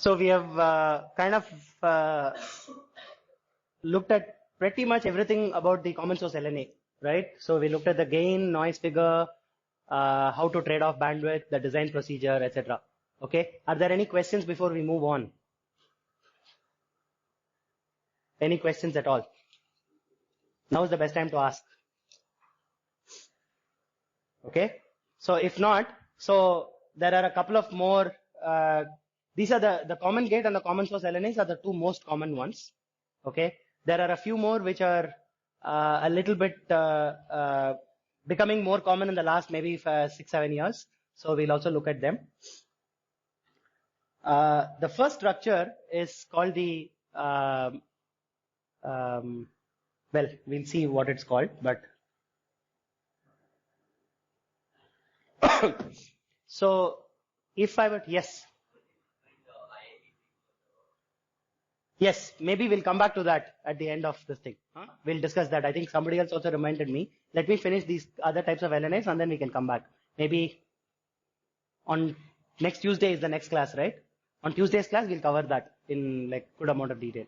So we have kind of looked at pretty much everything about the common source LNA, right? So we looked at the gain, noise figure, how to trade off bandwidth, the design procedure, etc. Okay. Are there any questions before we move on? Any questions at all? Now is the best time to ask. Okay. So if not, so there are a couple of more. These are the common gate and the common source LNAs are the two most common ones. Okay. There are a few more which are a little bit becoming more common in the last maybe 6-7 years. So we'll also look at them. The first structure is called the well, we'll see what it's called, but so if I were, yes, maybe we'll come back to that at the end of this thing. We'll discuss that. I think somebody else also reminded me. Let me finish these other types of LNAs and then we can come back. Maybe on next Tuesday is the next class, right? On Tuesday's class, we'll cover that in like good amount of detail.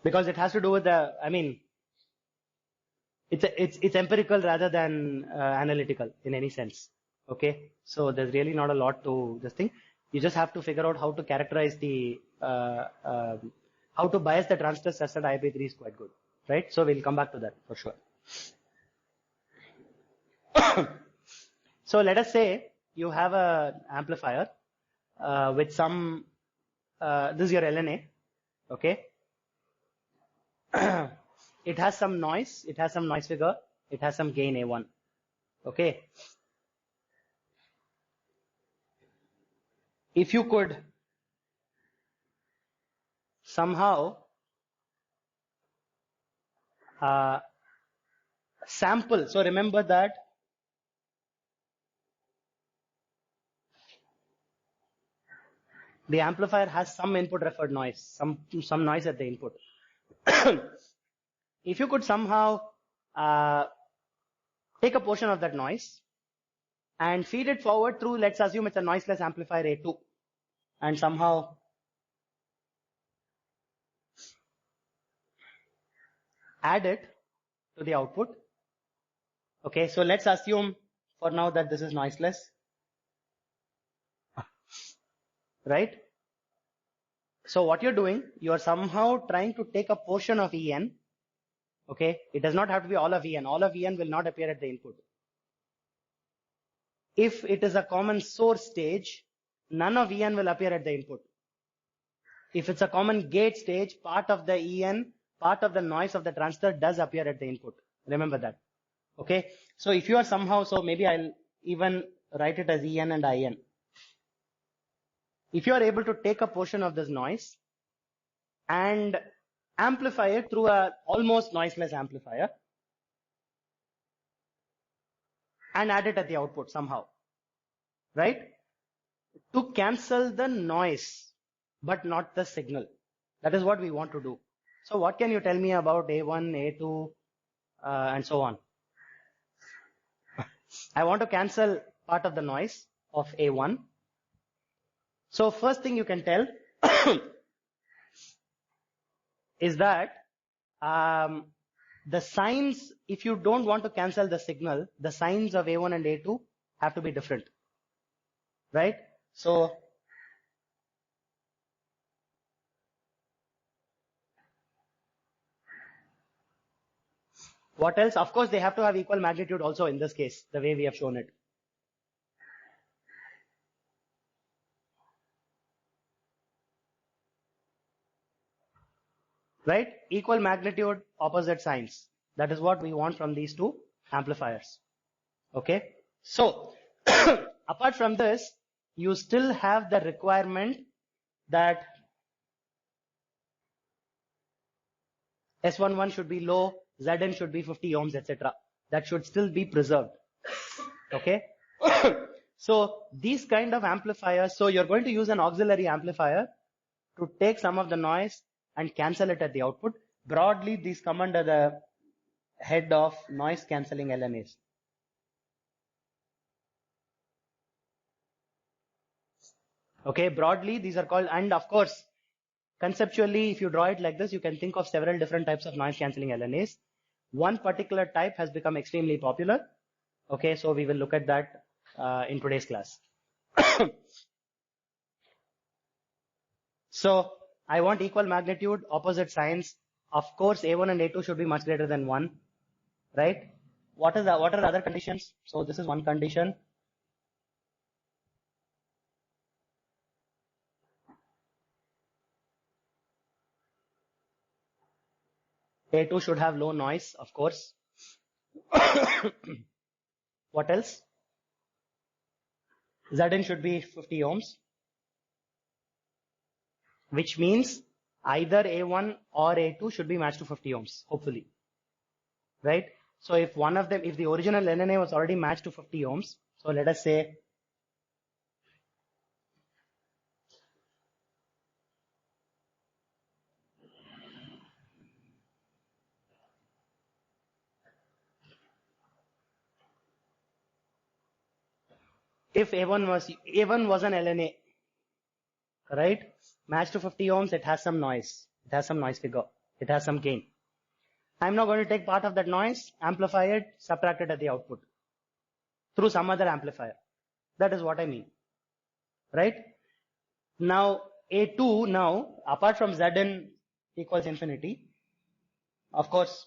Because it has to do with the, I mean, it's empirical rather than analytical in any sense. Okay, so there's really not a lot to this thing. You just have to figure out how to characterize the how to bias the transistor such that IP3 is quite good, right? So we'll come back to that for sure. So let us say you have an amplifier with some this is your LNA, okay. It has some noise, it has some noise figure, it has some gain A1, okay. If you could somehow sample, so remember that the amplifier has some input referred noise, some noise at the input. If you could somehow take a portion of that noise and feed it forward through, let's assume it's a noiseless amplifier A2, and somehow add it to the output. Okay, so let's assume for now that this is noiseless, right? So what you're doing, you are somehow trying to take a portion of En. Okay, it does not have to be all of En. All of En will not appear at the input. If it is a common source stage, none of En will appear at the input. If it's a common gate stage, part of the En, part of the noise of the transistor does appear at the input. Remember that. Okay, so if you are somehow, so maybe I'll even write it as En and In. If you are able to take a portion of this noise and amplify it through a almost noiseless amplifier and add it at the output somehow, right? To cancel the noise, but not the signal. That is what we want to do. So what can you tell me about A1, A2, and so on? I want to cancel part of the noise of A1. So first thing you can tell is that the signs, if you don't want to cancel the signal, the signs of A1 and A2 have to be different, right? So what else? Of course, they have to have equal magnitude also in this case, the way we have shown it. Right? Equal magnitude, opposite signs. That is what we want from these two amplifiers. Okay. So, apart from this, you still have the requirement that S11 should be low, Zn should be 50 ohms, etc. That should still be preserved. Okay. So, these kind of amplifiers, so you're going to use an auxiliary amplifier to take some of the noise and cancel it at the output. Broadly, these come under the head of noise cancelling LNAs. Okay, broadly, these are called, and of course, conceptually, if you draw it like this, you can think of several different types of noise cancelling LNAs. One particular type has become extremely popular. Okay, so we will look at that in today's class. So I want equal magnitude, opposite signs. Of course, A1 and A2 should be much greater than 1, right? What are the other conditions? So this is one condition. A2 should have low noise, of course. What else? Zn should be 50 ohms, which means either A1 or A2 should be matched to 50 ohms, hopefully, right? So if one of them, if the original LNA was already matched to 50 ohms, so let us say if A1 was an LNA, right, matched to 50 ohms, it has some noise, it has some noise figure, it has some gain. I'm now going to take part of that noise, amplify it, subtract it at the output through some other amplifier. That is what I mean, right? Now A2 now, apart from Zn equals infinity, of course,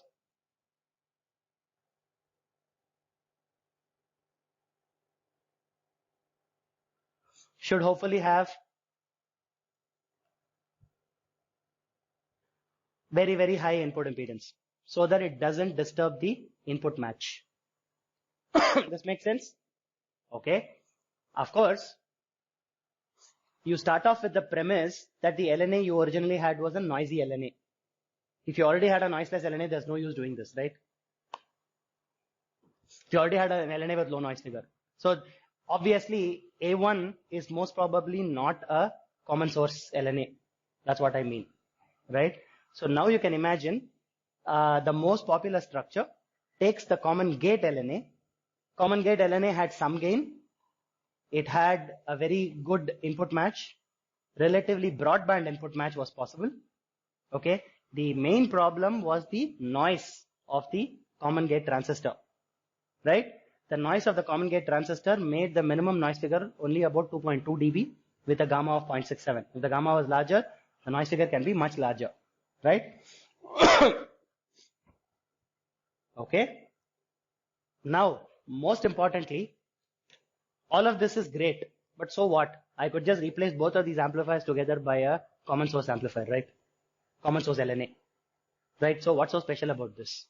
should hopefully have very, very high input impedance so that it doesn't disturb the input match. This makes sense? Okay. Of course, you start off with the premise that the LNA you originally had was a noisy LNA. If you already had a noiseless LNA, there's no use doing this, right? If you already had an LNA with low noise figure. So obviously A1 is most probably not a common source LNA. That's what I mean, right? So now you can imagine the most popular structure takes the common gate LNA. Common gate LNA had some gain. It had a very good input match. Relatively broadband input match was possible. Okay. The main problem was the noise of the common gate transistor, right? The noise of the common gate transistor made the minimum noise figure only about 2.2 dB with a gamma of 0.67. If the gamma was larger, the noise figure can be much larger, right? Okay. Now, most importantly, all of this is great, but so what? I could just replace both of these amplifiers together by a common source amplifier, right? Common source LNA, right? So what's so special about this?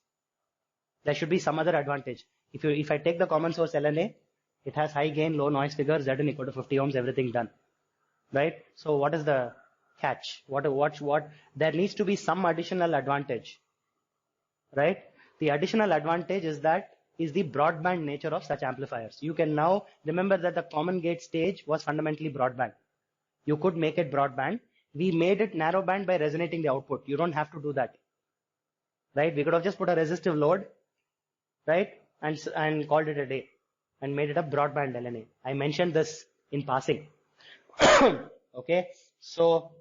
There should be some other advantage. If I take the common source LNA, it has high gain, low noise figure, Zn equal to 50 ohms, everything done, right? So what is the catch? What? There needs to be some additional advantage, right? The additional advantage is the broadband nature of such amplifiers. You can now remember that the common gate stage was fundamentally broadband. You could make it broadband. We made it narrowband by resonating the output. You don't have to do that, right? We could have just put a resistive load, right? And called it a day and made it a broadband LNA. I mentioned this in passing. Okay. So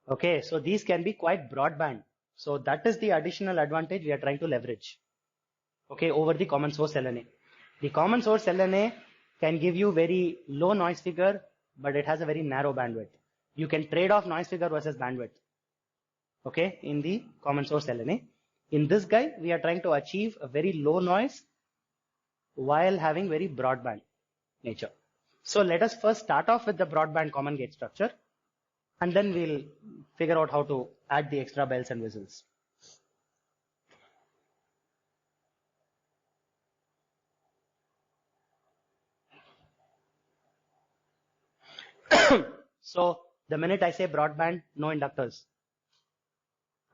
okay, so these can be quite broadband. So that is the additional advantage we are trying to leverage, okay, over the common source LNA. The common source LNA can give you very low noise figure, but it has a very narrow bandwidth. You can trade off noise figure versus bandwidth, okay, in the common source LNA. In this guy, we are trying to achieve a very low noise while having very broadband nature. So let us first start off with the broadband common gate structure, and then we'll figure out how to add the extra bells and whistles. So the minute I say broadband, no inductors.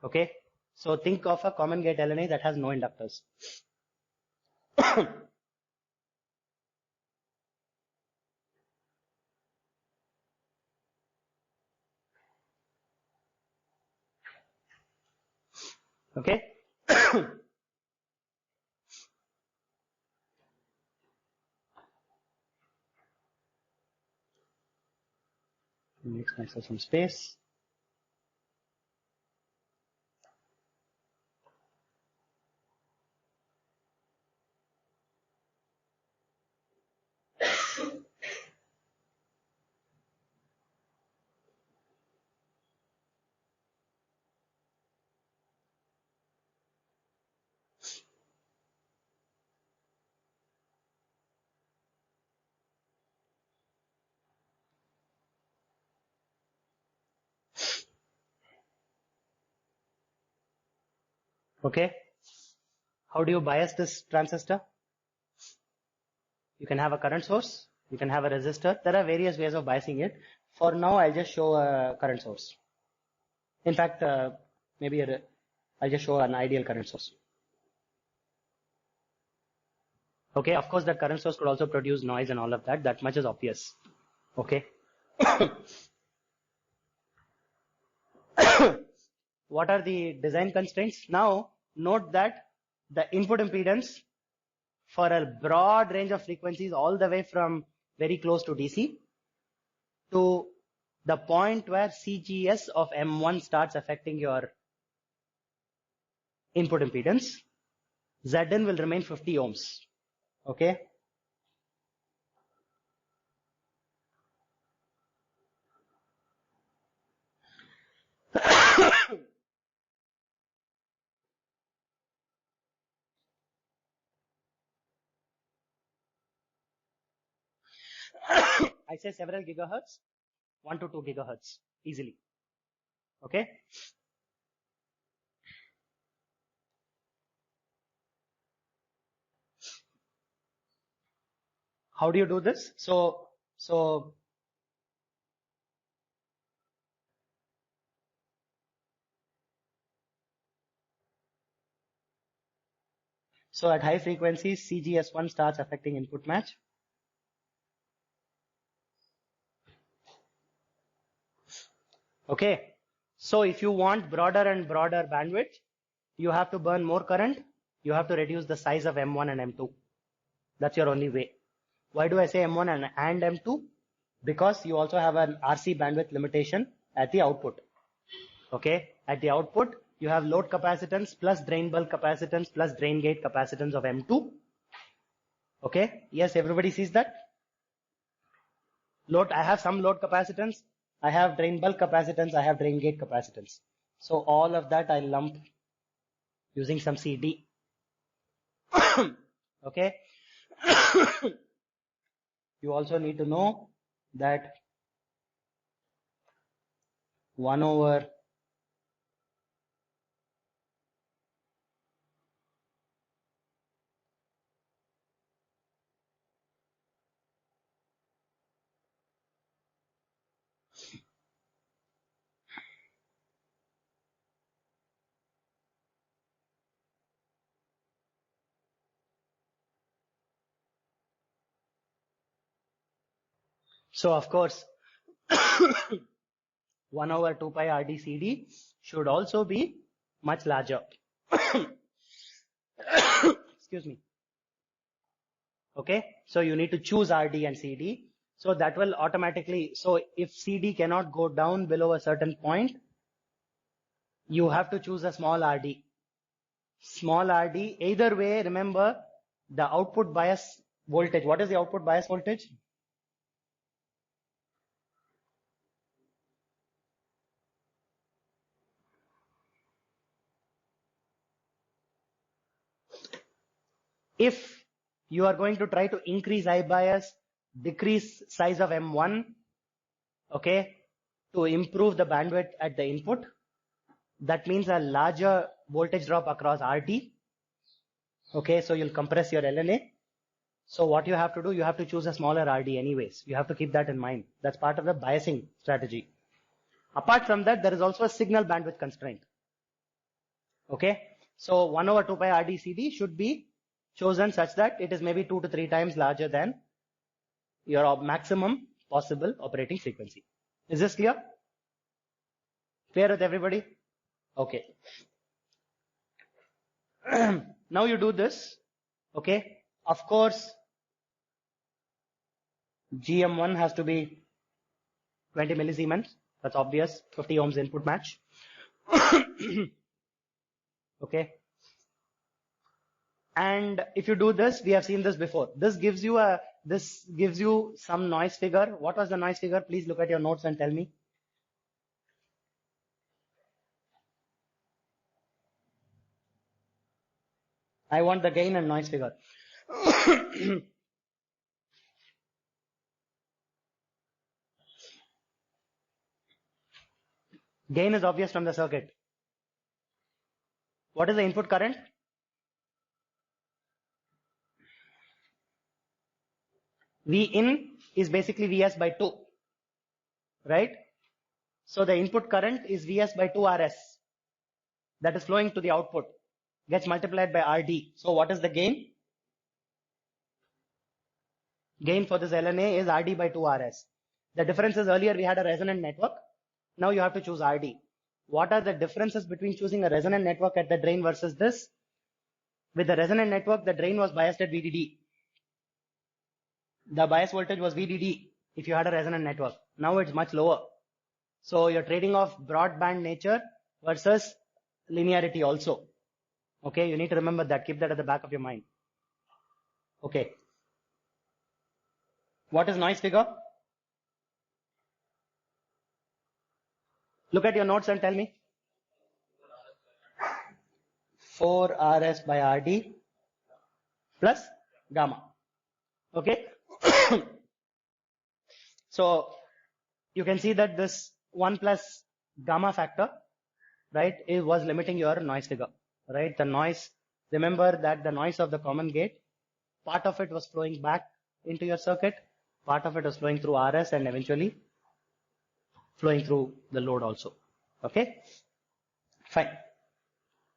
Okay. So think of a common gate LNA that has no inductors. Okay. Makes myself some space. Okay. How do you bias this transistor? You can have a current source. You can have a resistor. There are various ways of biasing it. For now, I'll just show a current source. In fact, maybe I'll just show an ideal current source. Okay, of course, that current source could also produce noise and all of that. That much is obvious. Okay. What are the design constraints? Now, note that the input impedance for a broad range of frequencies all the way from very close to DC to the point where CGS of M1 starts affecting your input impedance, Zn will remain 50 ohms. Okay. I say several gigahertz, 1 to 2 gigahertz easily. Okay. How do you do this? So at high frequencies, CGS1 starts affecting input match. Okay. So if you want broader and broader bandwidth, you have to burn more current. You have to reduce the size of M1 and M2. That's your only way. Why do I say M1 and M2? Because you also have an RC bandwidth limitation at the output. Okay. At the output, you have load capacitance plus drain bulk capacitance plus drain gate capacitance of M2. Okay. Yes, everybody sees that. Load, I have some load capacitance. I have drain bulk capacitance. I have drain gate capacitance. So all of that I lump using some CD. Okay. You also need to know that 1 over so of course 1 over 2 pi RD CD should also be much larger. Excuse me. Okay, so you need to choose RD and CD. So that will automatically, so if CD cannot go down below a certain point, you have to choose a small RD. Small RD, either way, remember the output bias voltage. What is the output bias voltage? If you are going to try to increase I bias, decrease size of M1, okay, to improve the bandwidth at the input, that means a larger voltage drop across RT. Okay, so you'll compress your LNA. So what you have to do, you have to choose a smaller RD anyways. You have to keep that in mind. That's part of the biasing strategy. Apart from that, there is also a signal bandwidth constraint. Okay, so 1 over 2 pi RD CD should be chosen such that it is maybe 2 to 3 times larger than your maximum possible operating frequency. Is this clear? Clear with everybody? Okay. Now you do this. Okay. Of course, GM1 has to be 20 millisiemens. That's obvious. 50 ohms input match. Okay. And if you do this, we have seen this before. This gives you some noise figure. What was the noise figure? Please look at your notes and tell me. I want the gain and noise figure. Gain is obvious from the circuit. What is the input current? V in is basically Vs by 2, right? So the input current is Vs by 2 Rs that is flowing to the output, gets multiplied by Rd. So what is the gain? Gain for this LNA is Rd by 2 Rs. The difference is earlier we had a resonant network. Now you have to choose Rd. What are the differences between choosing a resonant network at the drain versus this? With the resonant network, the drain was biased at VDD. The bias voltage was VDD if you had a resonant network. Now it's much lower. So you're trading off broadband nature versus linearity also. Okay, you need to remember that. Keep that at the back of your mind. Okay. What is noise figure? Look at your notes and tell me. 4 Rs by Rd plus gamma. Okay. So you can see that this 1 plus gamma factor, right, it was limiting your noise figure, right? The noise, remember that the noise of the common gate, part of it was flowing back into your circuit, part of it was flowing through Rs and eventually flowing through the load also. Okay, fine.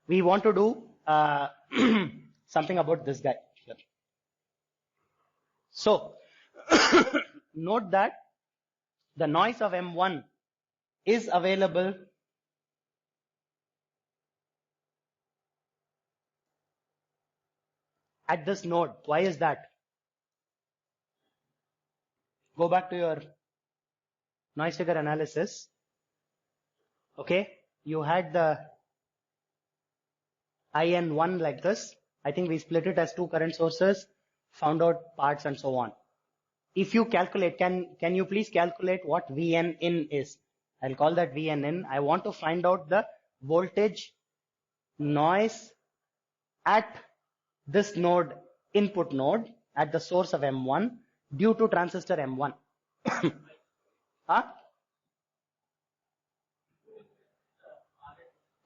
We want to do something about this guy here. So note that the noise of M1 is available at this node. Why is that? Go back to your noise figure analysis. Okay, you had the IN1 like this. I think we split it as 2 current sources, found out parts and so on. If you calculate, can you please calculate what Vn in is? I'll call that Vn in. I want to find out the voltage noise at this node, input node, at the source of M1 due to transistor M1. Huh?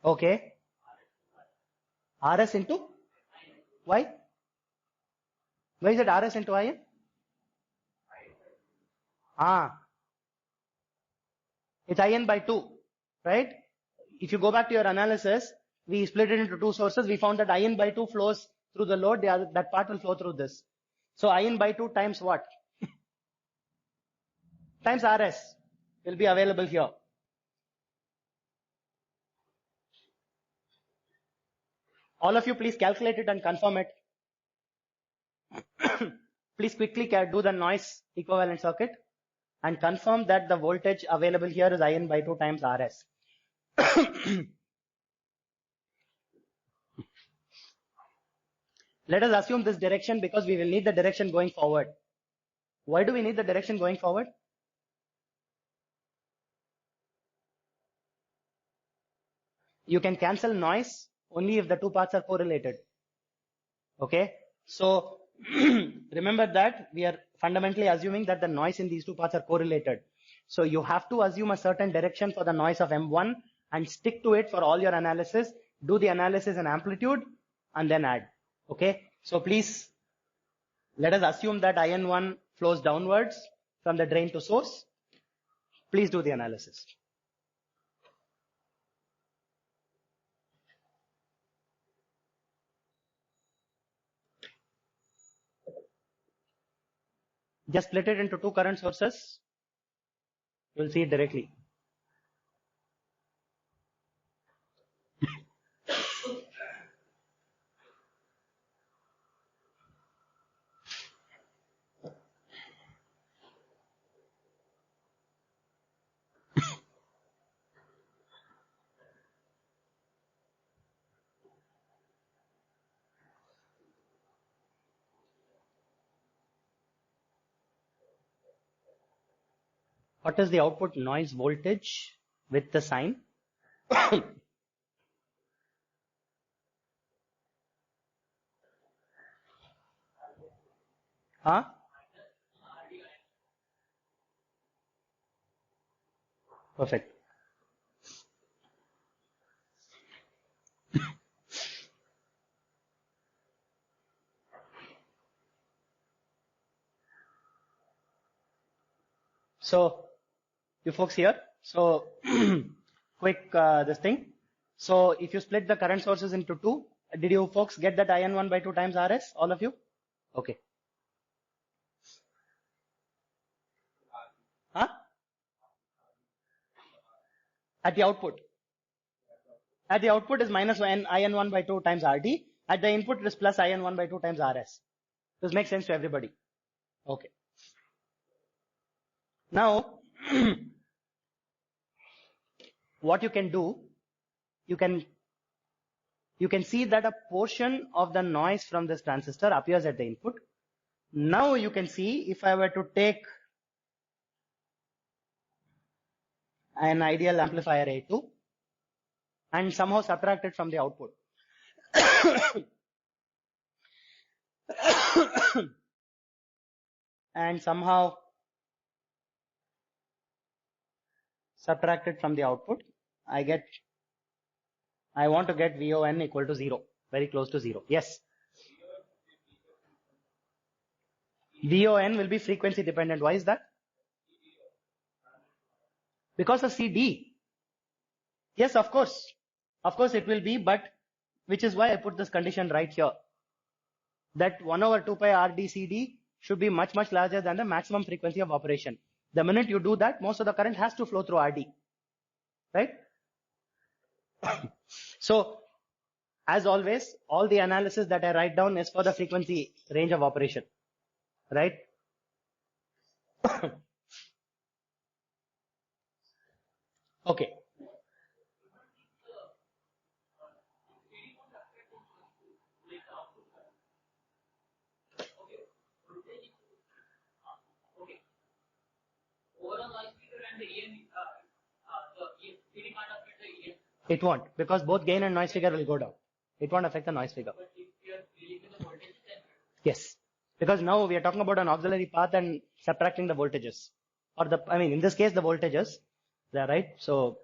Okay. Rs into? Why? Why is it Rs into In? It's In by 2, right? If you go back to your analysis, we split it into 2 sources. We found that In by 2 flows through the load. That part will flow through this. So In by 2 times what? Times Rs will be available here. All of you please calculate it and confirm it. Please quickly do the noise equivalent circuit and confirm that the voltage available here is In by 2 times Rs. Let us assume this direction because we will need the direction going forward. Why do we need the direction going forward? You can cancel noise only if the 2 paths are correlated. Okay, so remember that we are fundamentally assuming that the noise in these 2 paths are correlated. So you have to assume a certain direction for the noise of M1 and stick to it for all your analysis. Do the analysis in amplitude and then add. Okay, so please let us assume that IN1 flows downwards from the drain to source. Please do the analysis. Just split it into 2 current sources. You'll see it directly. What is the output noise voltage with the sign? Huh? Perfect. So, you folks here. So, quick this thing. So, if you split the current sources into two, did you folks get that IN 1 by 2 times RS? All of you? Okay. Huh? At the output. At the output is minus IN 1 by 2 times RD. At the input it is plus IN 1 by 2 times RS. This makes sense to everybody. Okay. Now, what you can do, you can see that a portion of the noise from this transistor appears at the input. Now you can see if I were to take an ideal amplifier A2 and somehow subtract it from the output. And somehow subtract it from the output, I want to get VON equal to 0, very close to 0. Yes. VON will be frequency dependent. Why is that? Because of CD. Yes, of course. Of course it will be, but which is why I put this condition right here. That 1 over 2 pi RD CD should be much, much larger than the maximum frequency of operation. The minute you do that, most of the current has to flow through RD. Right? So, as always, all the analysis that I write down is for the frequency range of operation. Right? Okay. It won't, because both gain and noise figure will go down. It won't affect the noise figure. Yes, because now we are talking about an auxiliary path and subtracting the voltages, or in this case the voltages. They are right. So,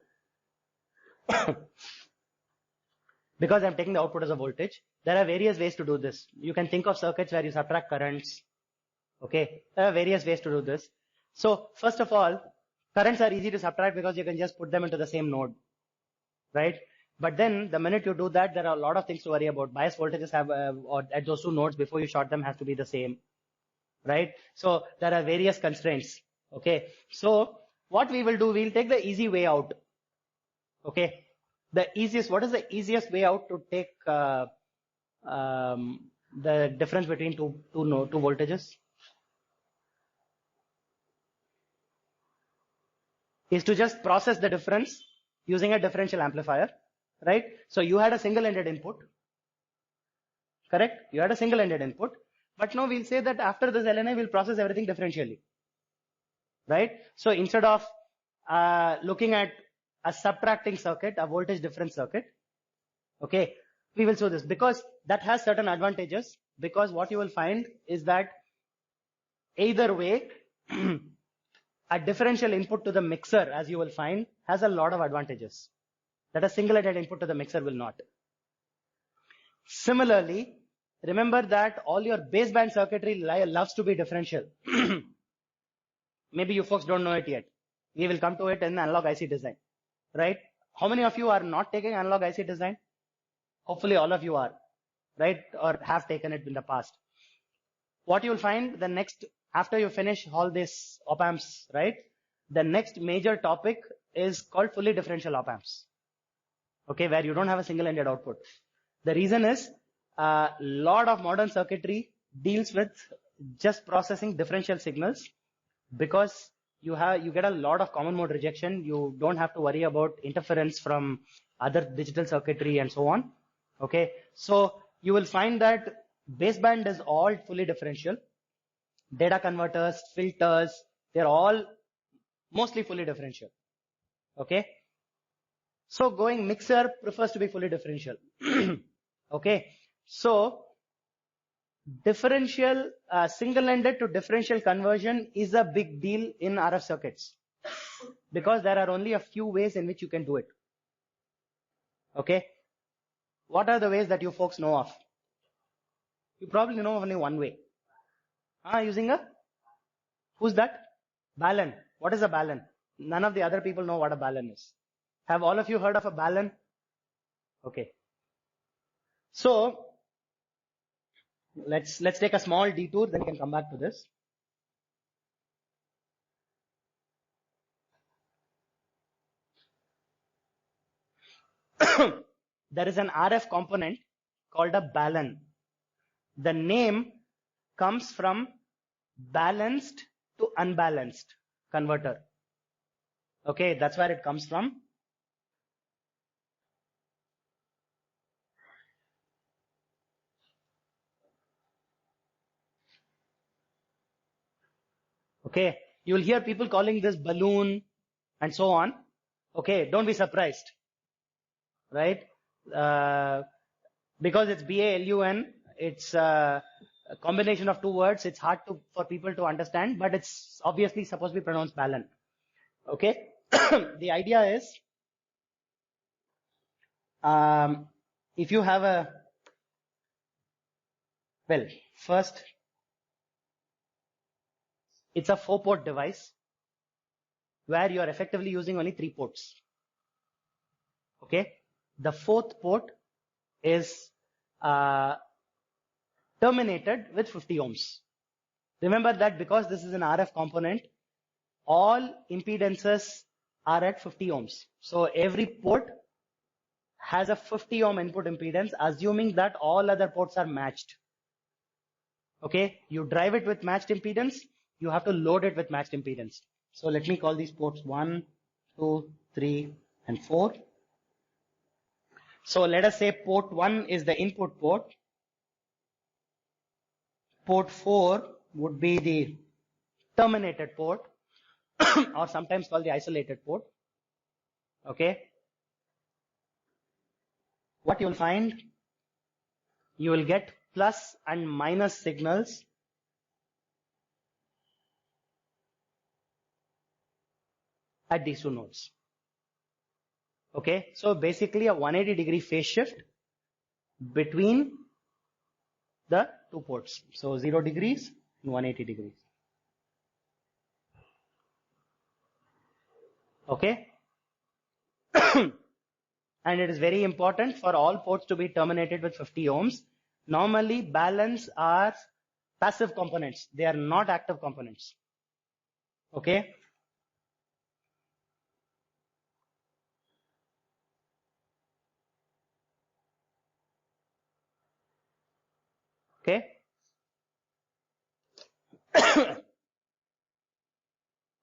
because I'm taking the output as a voltage, there are various ways to do this. You can think of circuits where you subtract currents. Okay, there are various ways to do this. So, first of all, currents are easy to subtract because you can just put them into the same node. Right? But then the minute you do that, there are a lot of things to worry about. Bias voltages have, or at those two nodes before you short them has to be the same. Right? So there are various constraints. Okay. So what we will do, we'll take the easy way out. Okay. What is the easiest way out to take the difference between two voltages? Is to just process the difference using a differential amplifier, right? So you had a single-ended input, correct? You had a single-ended input, but now we'll say that after this LNA, we'll process everything differentially, right? So instead of looking at a subtracting circuit, a voltage difference circuit, okay, we will show this because that has certain advantages, because what you will find is that either way, a differential input to the mixer, as you will find, has a lot of advantages that a single-ended input to the mixer will not. Similarly, remember that all your baseband circuitry loves to be differential. Maybe you folks don't know it yet. We will come to it in analog IC design, right? How many of you are not taking analog IC design? Hopefully all of you are, right? Or have taken it in the past. What you'll find the next, after you finish all these op amps, right? The next major topic is called fully differential op amps. Okay, where you don't have a single-ended output. The reason is a lot of modern circuitry deals with just processing differential signals, because you get a lot of common mode rejection. You don't have to worry about interference from other digital circuitry and so on. Okay, so you will find that baseband is all fully differential. Data converters, filters, they're all mostly fully differential. Okay. So going mixer prefers to be fully differential. Okay. So differential, single-ended to differential conversion is a big deal in RF circuits because there are only a few ways in which you can do it. Okay. What are the ways that you folks know of? You probably know only one way. Using a, who's that? Balun. What is a balun? None of the other people know what a balun is. Have all of you heard of a balun? Okay. So let's take a small detour, then we can come back to this. There is an RF component called a balun. The name comes from balanced to unbalanced converter. Okay, that's where it comes from. Okay, you'll hear people calling this balloon and so on. Okay, don't be surprised, right? Because it's B-A-L-U-N, it's a combination of two words. It's hard for people to understand, but it's obviously supposed to be pronounced balun. Okay, the idea is, if you have a, well, first, it's a 4-port device where you are effectively using only 3 ports. Okay, the 4th port is terminated with 50 ohms. Remember that because this is an RF component, all impedances are at 50 ohms. So every port has a 50 ohm input impedance, assuming that all other ports are matched. Okay, you drive it with matched impedance, you have to load it with matched impedance. So let me call these ports 1, 2, 3, and 4. So let us say port 1 is the input port. Port 4 would be the terminated port or sometimes called the isolated port. Okay. What you will find, you will get plus and minus signals at these two nodes. Okay, so basically a 180-degree phase shift between the two ports. So 0 degrees and 180 degrees. Okay. And it is very important for all ports to be terminated with 50 ohms. Normally, baluns are passive components. They are not active components. Okay. Okay.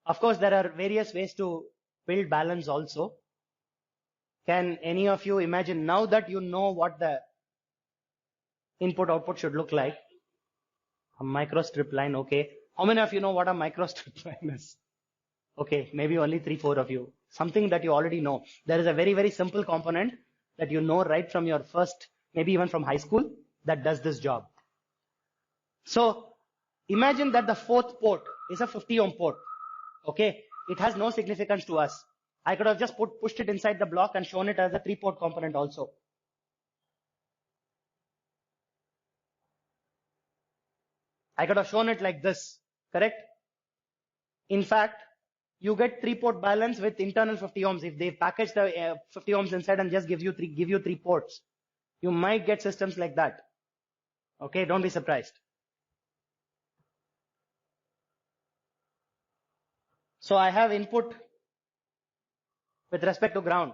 Of course, there are various ways to build baluns also. Can any of you imagine, now that you know what the input output should look like? A microstrip line, okay. How many of you know what a microstrip line is? Okay, maybe only 3-4 of you. Something that you already know. There is a very, very simple component that you know right from your first, maybe even from high school, that does this job. So imagine that the 4th port is a 50 ohm port. Okay, it has no significance to us. I could have just pushed it inside the block and shown it as a 3-port component also. I could have shown it like this, correct? In fact, you get 3-port balance with internal 50 ohms. If they package the 50 ohms inside and just give you 3 ports, you might get systems like that. Okay, don't be surprised. So I have input with respect to ground.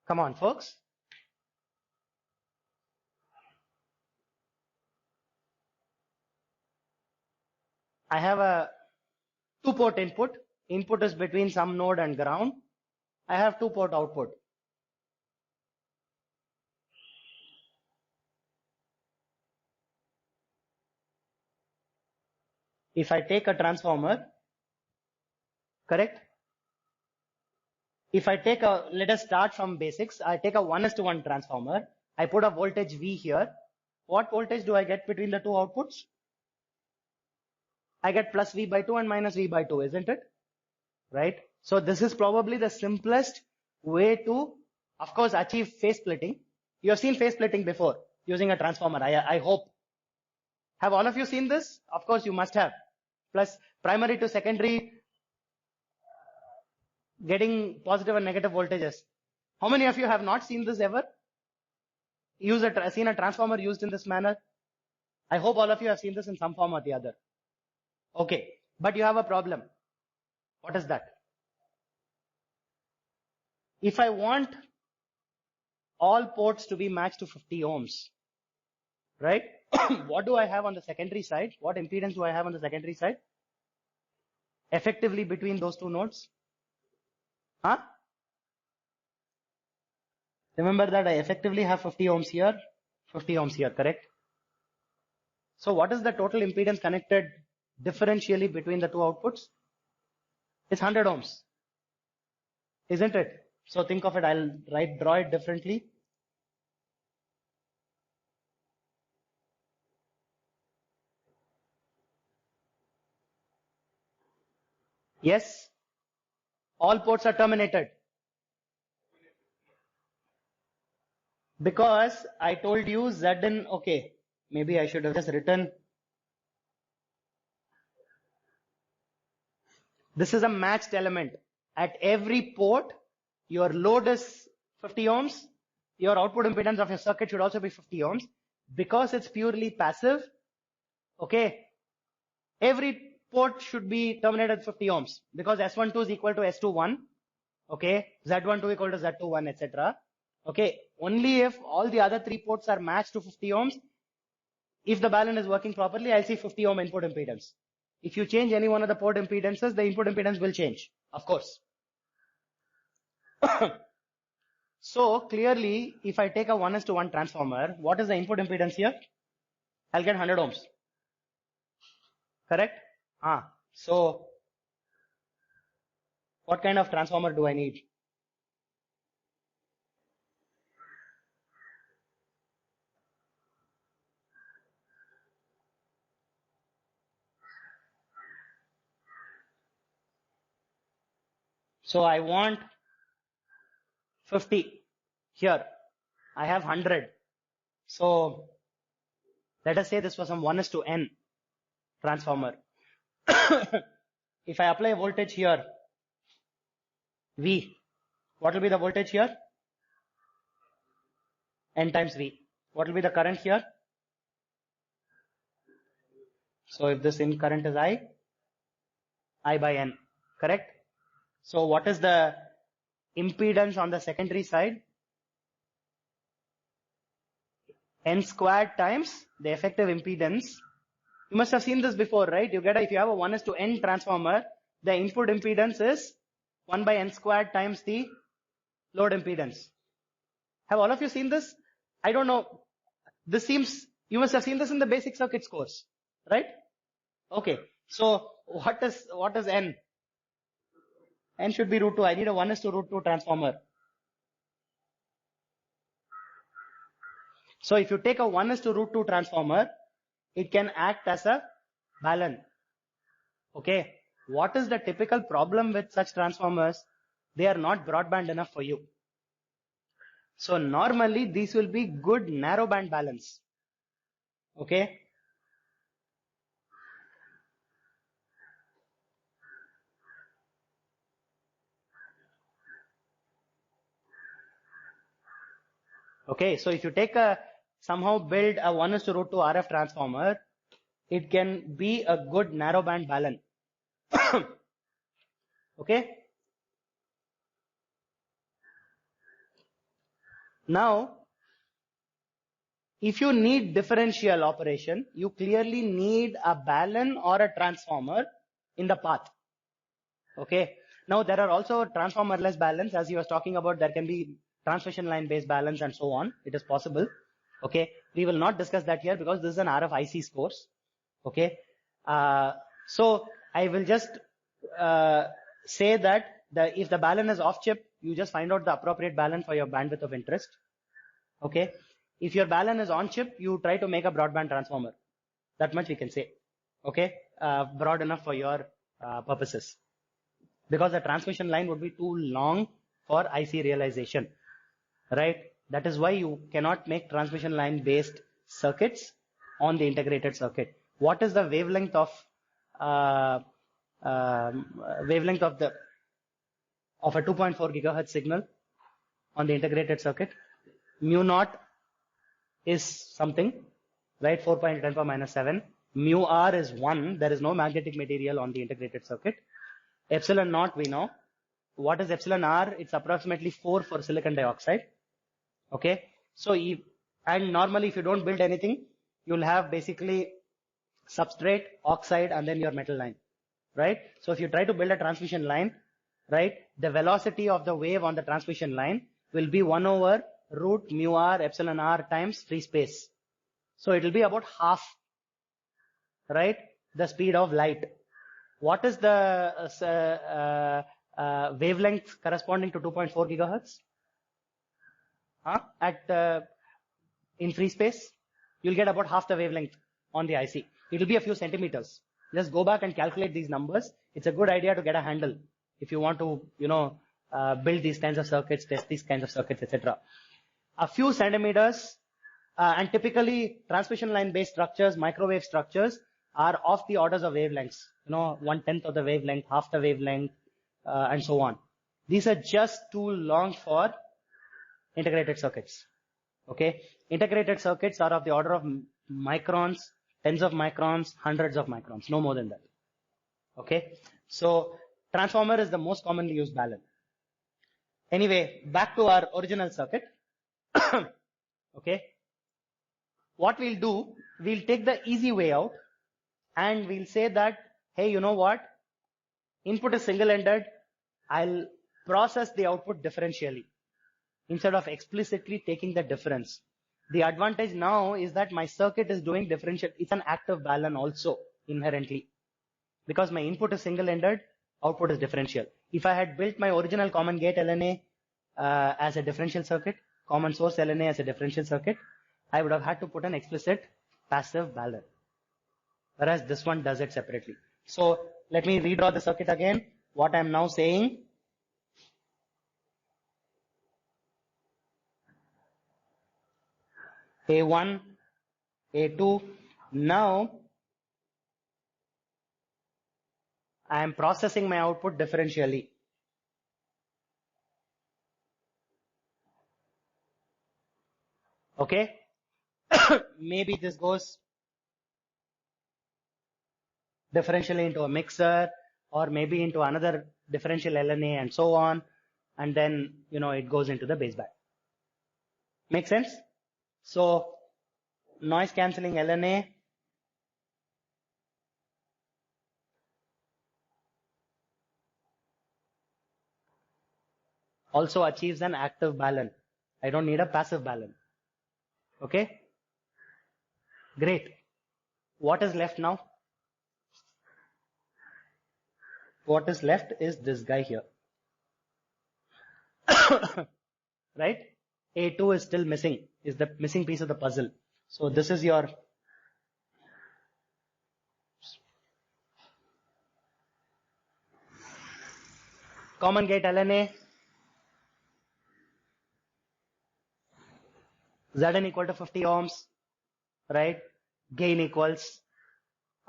Come on, folks. I have a 2-port input. Input is between some node and ground. I have 2-port output. if I take a transformer, correct? If I take a, let us start from basics. I take a 1:1 transformer. I put a voltage V here. What voltage do I get between the two outputs? I get plus V by 2 and minus V by 2, isn't it? Right? So this is probably the simplest way to, of course, achieve phase splitting. You have seen phase splitting before using a transformer, I hope. Have all of you seen this? Of course you must have. Plus primary to secondary, getting positive and negative voltages. How many of you have not seen this ever? Seen a transformer used in this manner? I hope all of you have seen this in some form or the other. Okay, but you have a problem. What is that? If I want all ports to be matched to 50 ohms, right? What do I have on the secondary side? What impedance do I have on the secondary side? Effectively between those two nodes? Huh? Remember that I effectively have 50 ohms here, 50 ohms here, correct? So what is the total impedance connected differentially between the two outputs? It's 100 ohms, isn't it? So think of it, I'll draw it differently. Yes, all ports are terminated. Because I told you Zn, okay, maybe I should have just written. This is a matched element. At every port, your load is 50 ohms. Your output impedance of your circuit should also be 50 ohms. Because it's purely passive, okay, every port should be terminated at 50 ohms. Because S12 is equal to S21, okay, Z12 equal to Z21, etc. Okay, only if all the other three ports are matched to 50 ohms, if the balun is working properly, I'll see 50 ohm input impedance. If you change any one of the port impedances, the input impedance will change, of course. So clearly, if I take a 1:1 transformer, what is the input impedance here? I'll get 100 ohms. Correct? So what kind of transformer do I need? So I want 50 here. I have 100. So let us say this was some 1:n transformer. If I apply voltage here, V, what will be the voltage here? N times V. What will be the current here? So if this in current is I by N, correct? So what is the impedance on the secondary side? N squared times the effective impedance. You must have seen this before, right? You get if you have a 1:n transformer, the input impedance is 1 by N squared times the load impedance. Have all of you seen this? I don't know. This seems, you must have seen this in the basic circuits course, right? Okay. So what is N? N should be √2. I need a 1:√2 transformer. So if you take a 1:√2 transformer, it can act as a balun. Okay. What is the typical problem with such transformers? They are not broadband enough for you. So normally these will be good narrowband balance. Okay. Okay, so if you take somehow build a 1:√2 RF transformer, it can be a good narrowband balun. Okay. Now, if you need differential operation, you clearly need a balun or a transformer in the path. Okay. Now there are also transformerless baluns, as you was talking about. There can be transmission line based baluns and so on. It is possible. Okay. We will not discuss that here because this is an RFIC course. Okay. So I will just say that if the balun is off chip, you just find out the appropriate balun for your bandwidth of interest. Okay. If your balun is on chip, you try to make a broadband transformer. That much we can say. Okay. Broad enough for your purposes. Because the transmission line would be too long for IC realization. Right. That is why you cannot make transmission line based circuits on the integrated circuit. What is the wavelength of a 2.4 gigahertz signal on the integrated circuit? Mu naught is something, right? 4.10⁻⁻⁷. Mu r is 1. There is no magnetic material on the integrated circuit. Epsilon naught we know. What is epsilon r? It's approximately 4 for silicon dioxide. Okay. So and normally if you don't build anything, you'll have basically substrate, oxide, and then your metal line, right? So if you try to build a transmission line, right, the velocity of the wave on the transmission line will be 1 over root mu r epsilon r times free space. So it will be about half, right, the speed of light. What is the wavelength corresponding to 2.4 gigahertz? In free space, you'll get about half the wavelength on the IC. It will be a few centimeters. Just go back and calculate these numbers. It's a good idea to get a handle if you want to, build these kinds of circuits, test these kinds of circuits, etc. A few centimeters, and typically transmission line based structures, microwave structures are of the orders of wavelengths. 1/10 of the wavelength, half the wavelength, and so on. These are just too long for integrated circuits. Okay, integrated circuits are of the order of microns, tens of microns, hundreds of microns, no more than that. Okay, so transformer is the most commonly used balun. Anyway, back to our original circuit. Okay, what we'll do, we'll take the easy way out and we'll say that, hey, you know what? Input is single-ended. I'll process the output differentially instead of explicitly taking the difference. The advantage now is that my circuit is doing differential. It's an active balun also inherently. Because my input is single-ended, output is differential. If I had built my original common gate LNA as a differential circuit, common source LNA as a differential circuit, I would have had to put an explicit passive balun. Whereas this one does it separately. So let me redraw the circuit again. What I'm now saying, A1, A2. Now I am processing my output differentially. Okay. Maybe this goes differentially into a mixer or maybe into another differential LNA and so on. And then, it goes into the baseband. Make sense? So noise cancelling LNA also achieves an active balun. I don't need a passive balun. Okay? Great. What is left now? What is left is this guy here. Right? A2 is still missing, is the missing piece of the puzzle. So this is your common gate LNA. Zn equal to 50 ohms, right? Gain equals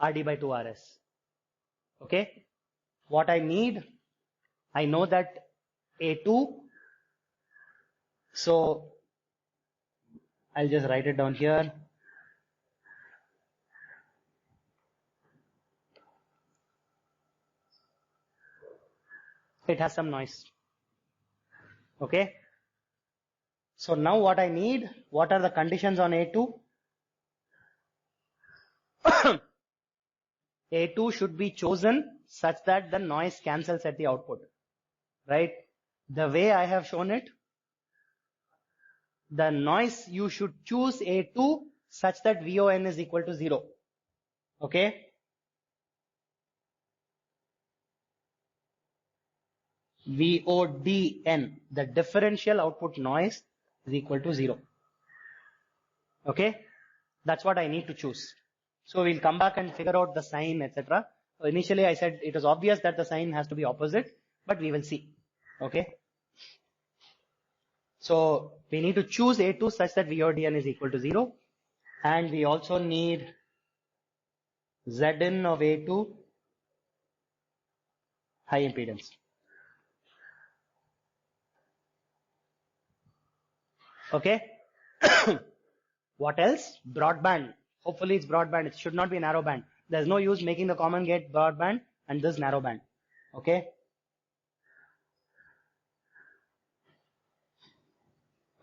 RD by 2RS. Okay? What I need, I know that A2, so I'll just write it down here. It has some noise. Okay? So now what I need, what are the conditions on A2? A2 should be chosen such that the noise cancels at the output, right? The way I have shown it, the noise, you should choose A2 such that VON is equal to 0. Okay? VODN, the differential output noise, is equal to 0. Okay, that's what I need to choose. So we'll come back and figure out the sign, etc. Initially I said it was obvious that the sign has to be opposite, but we will see. Okay, so we need to choose A2 such that VODN is equal to 0, and we also need Zn of A2 high impedance. Okay. What else? Broadband. Hopefully it's broadband. It should not be narrow band. There's no use making the common gate broadband and this narrow band. Okay.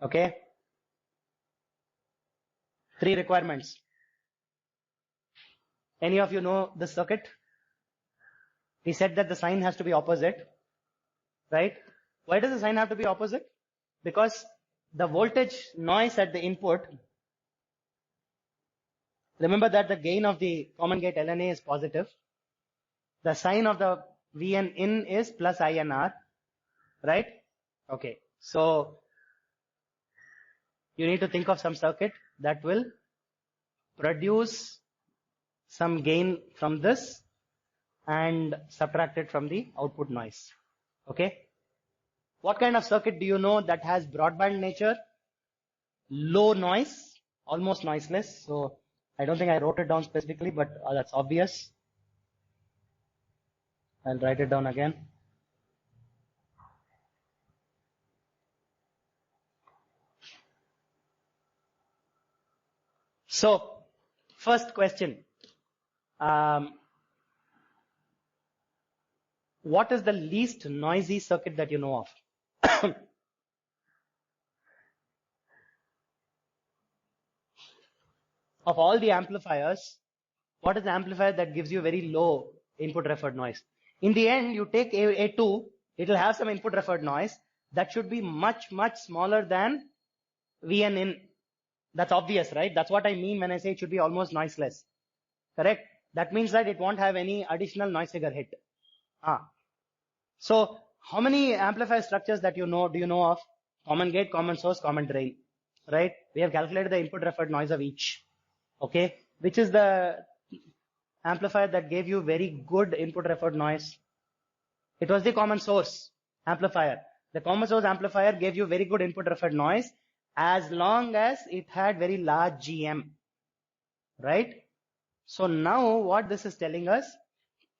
Okay. 3 requirements. Any of you know this circuit? We said that the sign has to be opposite, right? Why does the sign have to be opposite? Because the voltage noise at the input, remember that the gain of the common gate LNA is positive. The sign of the VN in is plus INR, right? Okay. So you need to think of some circuit that will produce some gain from this and subtract it from the output noise. Okay. What kind of circuit do you know that has broadband nature, low noise, almost noiseless? So I don't think I wrote it down specifically, but that's obvious. I'll write it down again. So first question, what is the least noisy circuit that you know of? Of all the amplifiers, what is the amplifier that gives you very low input referred noise? In the end, you take A2, it will have some input referred noise that should be much smaller than VN in. That's obvious, right? That's what I mean when I say it should be almost noiseless. Correct? That means that it won't have any additional noise figure hit. So how many amplifier structures that you know do you know of? Common gate, common source, common drain, right? We have calculated the input referred noise of each. Okay, which is the amplifier that gave you very good input referred noise? It was the common source amplifier. The common source amplifier gave you very good input referred noise as long as it had very large GM, right? So now what this is telling us,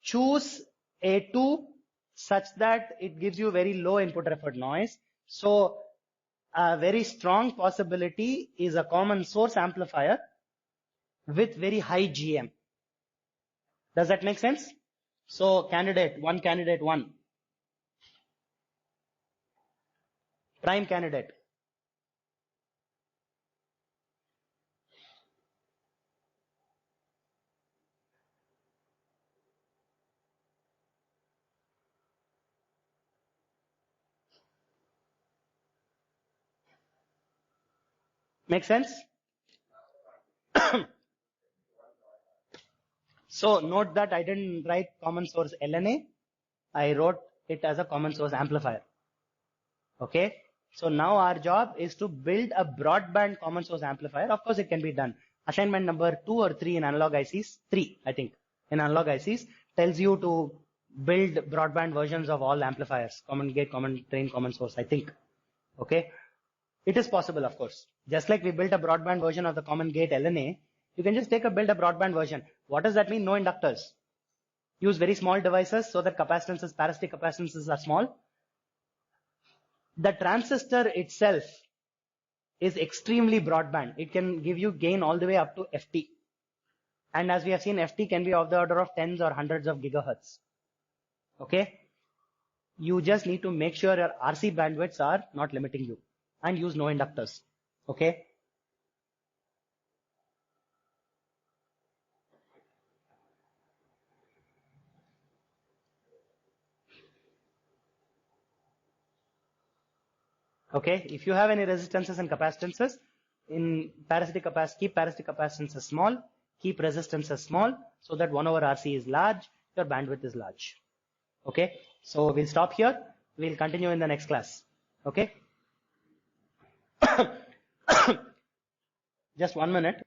choose A2 such that it gives you very low input referred noise. So a very strong possibility is a common source amplifier with very high GM. Does that make sense? So candidate 1, prime candidate. Make sense? So note that I didn't write common source LNA. I wrote it as a common source amplifier. Okay. So now our job is to build a broadband common source amplifier. Of course, it can be done. Assignment number 2 or 3 in analog ICs, 3, I think, in analog ICs tells you to build broadband versions of all amplifiers, common gate, common drain, common source, I think. Okay. It is possible, of course. Just like we built a broadband version of the common gate LNA, you can just build a broadband version. What does that mean? No inductors. Use very small devices so that capacitances, parasitic capacitances are small. The transistor itself is extremely broadband. It can give you gain all the way up to FT. And as we have seen, FT can be of the order of tens or hundreds of gigahertz. Okay. You just need to make sure your RC bandwidths are not limiting you, and use no inductors. Okay. Okay, if you have any resistances and capacitances in parasitic capacitance, keep parasitic capacitances small, keep resistances small, so that 1 over RC is large, your bandwidth is large. Okay, so we'll stop here. We'll continue in the next class. Okay. Just 1 minute.